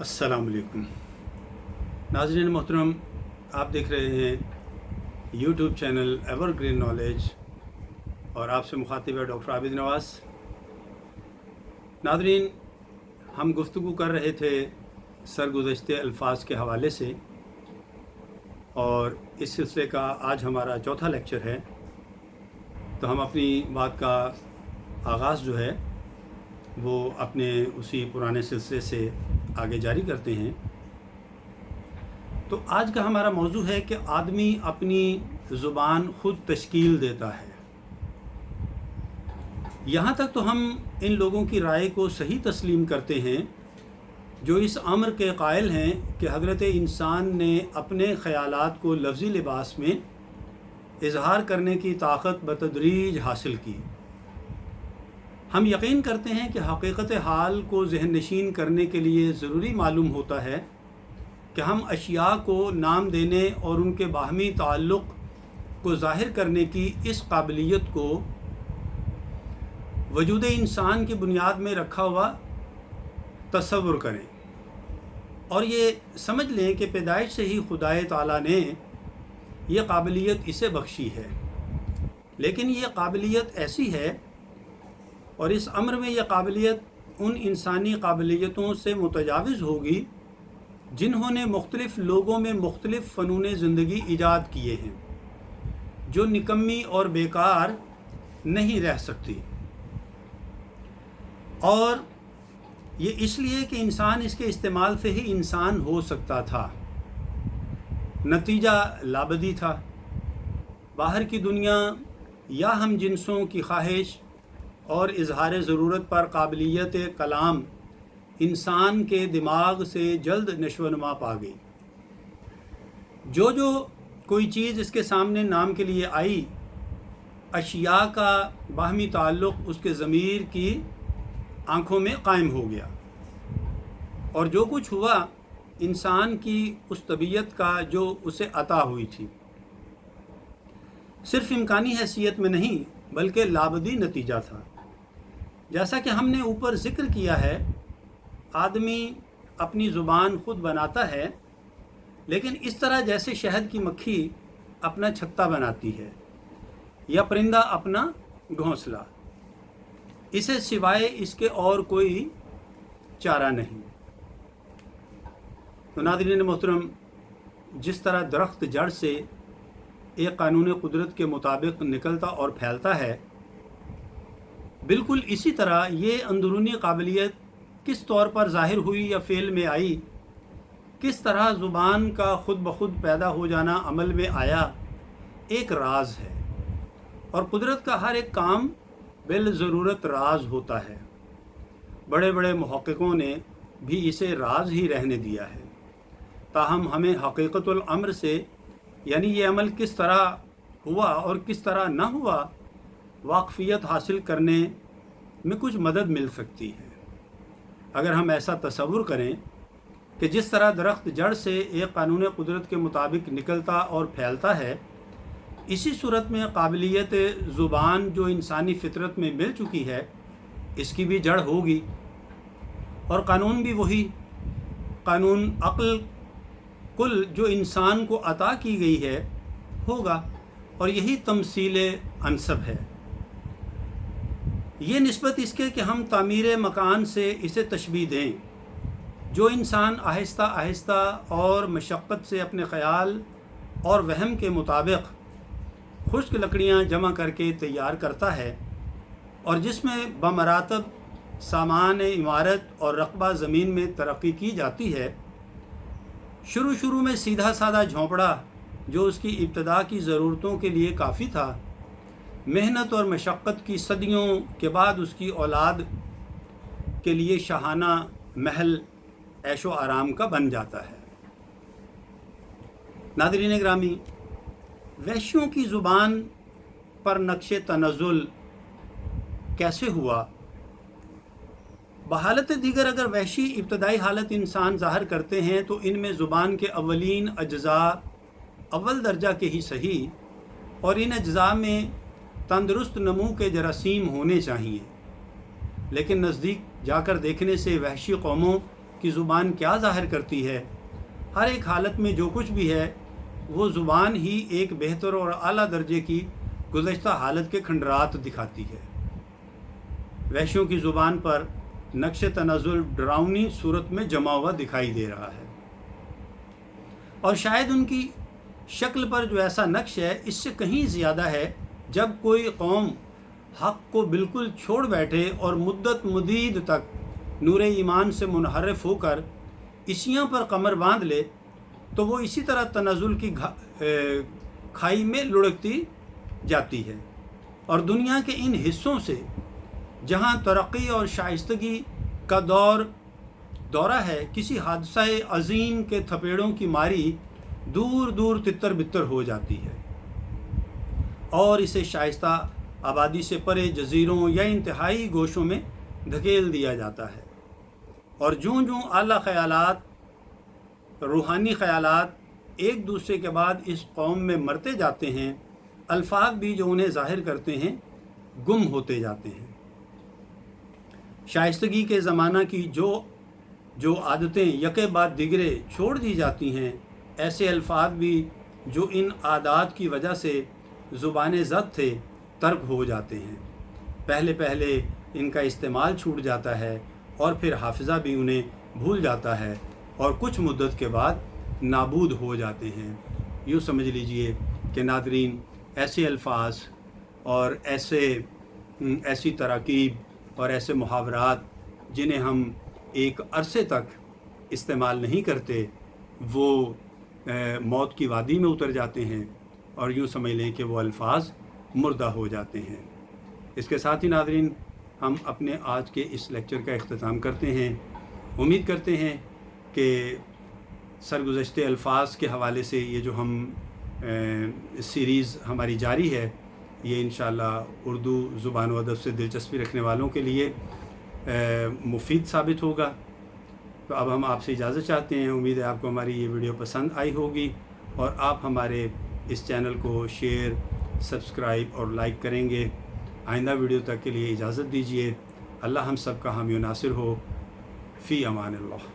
अस्सलाम वालेकुम नाज़रीन मोहतरम, आप देख रहे हैं यूट्यूब चैनल एवरग्रीन नॉलेज और आपसे मुखातिब है डॉक्टर आबिद नवाज़। नाज़रीन, हम गुफ्तगू कर रहे थे सरगुज़श्ते अल्फाज के हवाले से और इस सिलसिले का आज हमारा चौथा लेक्चर है। तो हम अपनी बात का आगाज़ जो है वो अपने उसी पुराने सिलसिले से आगे जारी करते हैं। तो आज का हमारा मौजू है कि आदमी अपनी ज़ुबान ख़ुद तश्कील देता है। यहाँ तक तो हम इन लोगों की राय को सही तस्लीम करते हैं जो इस अम्र के कायल हैं कि हज़रत इंसान ने अपने ख़यालात को लफ्ज़ी लिबास में इजहार करने की ताकत बतदरीज हासिल की। हम यकीन करते हैं कि हकीकत हाल को ज़हन नशीन करने के लिए ज़रूरी मालूम होता है कि हम अशिया को नाम देने और उनके बाहमी ताल्लुक़ को ज़ाहिर करने की इस काबिलियत को वजूद इंसान की बुनियाद में रखा हुआ तसव्वुर करें और ये समझ लें कि पैदाइश से ही खुदाए ताला ने यह काबिलियत इसे बख्शी है। लेकिन ये काबिलियत ऐसी है और इस अम्र में यह काबिलियत उन इंसानी काबिलियतों से मुतजाविज़ होगी जिन्होंने मुख्तलिफ़ लोगों में मुख्तलिफ़ फ़नून ज़िंदगी ईजाद किए हैं जो निकम्मी और बेकार नहीं रह सकती। और ये इसलिए कि इंसान इसके इस्तेमाल से ही इंसान हो सकता था। नतीजा लाबदी था। बाहर की दुनिया या हम जिनसों की ख्वाहिश और इजहार ज़रूरत पर काबिलियत कलाम इंसान के दिमाग से जल्द नशोनुमा पा गई। जो कोई चीज़ इसके सामने नाम के लिए आई, अशिया का बाहमी ताल्लुक़ उसके ज़मीर की आँखों में कायम हो गया और जो कुछ हुआ इंसान की उस तबीयत का जो उसे अता हुई थी, सिर्फ़ इम्कानी हैसियत में नहीं बल्कि लाबदी नतीजा था। जैसा कि हमने ऊपर ज़िक्र किया है, आदमी अपनी ज़ुबान ख़ुद बनाता है, लेकिन इस तरह जैसे शहद की मक्खी अपना छत्ता बनाती है या परिंदा अपना घोंसला, इसे सिवाय इसके और कोई चारा नहीं। तो नाज़रीन मोहतरम, जिस तरह दरख्त जड़ से एक कानून कुदरत के मुताबिक निकलता और फैलता है, बिल्कुल इसी तरह ये अंदरूनी काबिलियत किस तौर पर ज़ाहिर हुई या फ़ेल में आई, किस तरह ज़ुबान का ख़ुद ब खुद पैदा हो जाना अमल में आया, एक राज है। और कुदरत का हर एक काम बिल ज़रूरत राज होता है। बड़े बड़े मुहक्किकों ने भी इसे राज ही रहने दिया है। ताहम हमें हकीकतुल अम्र से, यानी ये अमल किस तरह हुआ और किस तरह न हुआ, वाक़फ़ियत हासिल करने में कुछ मदद मिल सकती है। अगर हम ऐसा तसव्वुर करें कि जिस तरह दरख्त जड़ से एक कानून कुदरत के मुताबिक निकलता और फैलता है, इसी सूरत में काबिलियत ज़ुबान जो इंसानी फ़ितरत में मिल चुकी है, इसकी भी जड़ होगी और कानून भी वही कानून अक़ल कुल जो इंसान को अता की गई है होगा। और यही तमसील अनसब है। ये निस्बत इसके कि हम तामीर मकान से इसे तशबीह दें। जो इंसान आहिस्ता आहिस्ता और मशक्क़त से अपने ख़याल और वहम के मुताबिक खुश्क लकड़ियाँ जमा करके तैयार करता है और जिसमें बमरातब सामान इमारत और रकबा ज़मीन में तरक्की की जाती है, शुरू में सीधा सादा झोंपड़ा जो उसकी इब्तदा की ज़रूरतों के लिए काफ़ी था, मेहनत और मशक्क़त की सदियों के बाद उसकी औलाद के लिए शाहाना महल ऐशो आराम का बन जाता है। नाज़रीन ग्रामी, वहशियों की ज़ुबान पर नक्शे तनज़ुल कैसे हुआ? बहालत दीगर अगर वहशी इब्तदाई हालत इंसान ज़ाहिर करते हैं तो इनमें ज़ुबान के अव्वलीन अज्ज़ा अव्वल दर्जा के ही सही और इन अज्ज़ा में तंदुरुस्त नमू के जरासीम होने चाहिए, लेकिन नज़दीक जाकर देखने से वहशी कौमों कि ज़ुबान क्या ज़ाहिर करती है। हर एक हालत में जो कुछ भी है वो ज़ुबान ही एक बेहतर और आला दर्जे की गुज़श्ता हालत के खंडरात दिखाती है। वहशियों की ज़ुबान पर नक्श तनज़ुल डरावनी सूरत में जमा हुआ दिखाई दे रहा है, और शायद उनकी शक्ल पर जो ऐसा नक्श है इससे कहीं ज़्यादा है जब कोई कौम हक़ को बिल्कुल छोड़ बैठे और मुद्दत मदीद तक नूर ईमान से मुनहरफ होकर इसियां पर कमर बांध ले, तो वो इसी तरह तनज़ुल की खाई में लुढ़कती जाती है। और दुनिया के इन हिस्सों से जहाँ तरक्की और शाइस्तगी का दौरा है, किसी हादसा अज़ीम के थपेड़ों की मारी दूर दूर तितर बितर हो जाती है और इसे शाइस्ता आबादी से परे जजीरों या इंतहाई गोशों में धकेल दिया जाता है। और जूँ जूँ आला ख़यालात, रूहानी ख़यालात एक दूसरे के बाद इस कौम में मरते जाते हैं, अल्फाज भी जो उन्हें ज़ाहिर करते हैं गुम होते जाते हैं। शाइस्तगी के ज़माना की जो आदतें यके बाद दिगरे छोड़ दी जाती हैं, ऐसे अल्फाज भी जो इन आदात की वजह से ज़ुबान ज़द थे तर्क हो जाते हैं। पहले पहले इनका इस्तेमाल छूट जाता है और फिर हाफिज़ा भी उन्हें भूल जाता है और कुछ मुद्दत के बाद नाबूद हो जाते हैं। यूँ समझ लीजिए कि नादरीन, ऐसे अल्फाज और ऐसी तराकीब और ऐसे मुहावरात जिन्हें हम एक अरसे तक इस्तेमाल नहीं करते, वो मौत की वादी में उतर जाते हैं और यूँ समझ लें कि वो अल्फाज मुर्दा हो जाते हैं। इसके साथ ही नादरीन, हम अपने आज के इस लेक्चर का इख्तिताम करते हैं। उम्मीद करते हैं कि सरगुज़श्ते अल्फाज के हवाले से ये जो हम सीरीज़ हमारी जारी है, ये इंशाअल्लाह उर्दू ज़ुबान व अदब से दिलचस्पी रखने वालों के लिए मुफीद साबित होगा। तो अब हम आपसे इजाज़त चाहते हैं। उम्मीद है आपको हमारी ये वीडियो पसंद आई होगी और आप हमारे इस चैनल को शेयर, सब्सक्राइब और लाइक करेंगे। आइंदा वीडियो तक के लिए इजाज़त दीजिए। अल्लाह हम सब का हामी नासिर हो। फ़ी अमान अल्लाह।